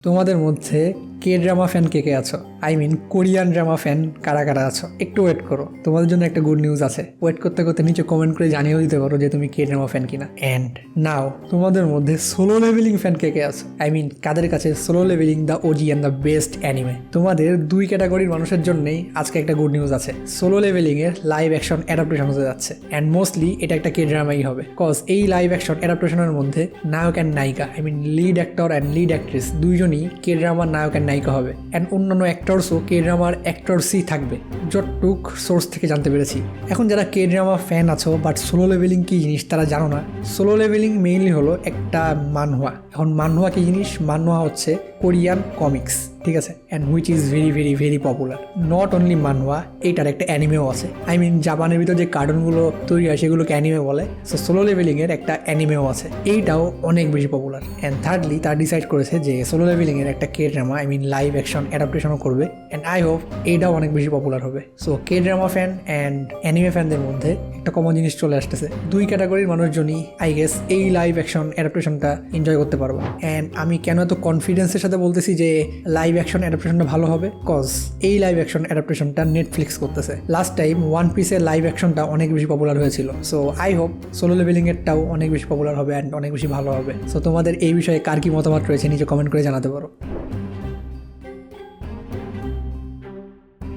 তোমাদের মধ্যে কে drama fan কে কে আছো? I mean Korean drama fan কারা কারা আছো? একটু ওয়েট করো, তোমাদের জন্য একটা গুড নিউজ আছে। ওয়েট করতে করতে নিচে কমেন্ট করে জানিয়েও দিতে পারো যে তুমি কে ড্রামা ফ্যান কিনা। অ্যান্ড নাও তোমাদের মধ্যে সোলো লেভেলিং ফ্যান কে কে আছো? আই মিন কাদের কাছে solo leveling the OG and the best anime? তোমাদের দুই ক্যাটাগরির মানুষের জন্যই আজকে একটা গুড নিউজ আছে। সোলো লেভেলিং এর লাইভ অ্যাকশন অ্যাডাপ্টেশন হতে যাচ্ছে, অ্যান্ড মোস্টলি এটা একটা কে ড্রামাই হবে। কজ এই লাইভ অ্যাকশন অ্যাডাপ্টেশনের মধ্যে নায়ক অ্যান্ড নায়িকা, I mean lead actor and lead actress দুইজনই কে ড্রামার নায়ক অ্যান্ড নায়িকা হবে। অ্যান্ড অন্যান্য অ্যাক্টরসও কে ড্রামার অ্যাক্টরসই থাকবে, যতটুক সোর্স থেকে জানতে পেরেছি। এখন যারা কে ড্রামা ফ্যান আছো বাট সোলো লেভেলিং কী জিনিস তারা জানো না, সোলো লেভেলিং মেইনলি হলো একটা মানহুয়া। এখন মানহুয়া কী জিনিস? মানহুয়া হচ্ছে কোরিয়ান কমিক্স, ঠিক আছে, and which is very very very popular. Not only manhua, এইটার একটা অ্যানিমেও আছে। আই মিন জাপানের ভিতর যে কার্টুনগুলো তৈরি হয় সেগুলোকে অ্যানিমে বলে। সো সোলো লেভেলিংয়ের একটা অ্যানিমেও আছে, এইটাও অনেক বেশি পপুলার। অ্যান্ড থার্ডলি তারা ডিসাইড করেছে যে সোলো লেভেলিংয়ের একটা K drama, I mean live action অ্যাডাপ্টেশনও করবে। অ্যান্ড আই হোপ এইটাও অনেক বেশি পপুলার হবে। So K drama fan and anime ফ্যানদের মধ্যে একটা কমন জিনিস চলে আসতেছে। দুই ক্যাটাগরির মানুষজনই আই গেস এই লাইভ অ্যাকশন অ্যাডাপ্টেশনটা এনজয় করতে পারবো। অ্যান্ড আমি কেন এত কনফিডেন্সের সাথে বলতেছি যে লাইভ অ্যাকশন অ্যাডাপ্টেশনটা ভালো হবে? কজ এই লাইভ অ্যাকশন অ্যাডাপ্টেশনটা নেটফ্লিক্স করতেছে। লাস্ট টাইম ওয়ান পিসের লাইভ অ্যাকশনটা অনেক বেশি পপুলার হয়েছিল। সো আই হোপ সোলো লেভেলিংয়েরটাও অনেক বেশি পপুলার হবে অ্যান্ড অনেক বেশি ভালো হবে। সো তোমাদের এই বিষয়ে কার কি মতামত রয়েছে নিচে কমেন্ট করে জানাতে পারো।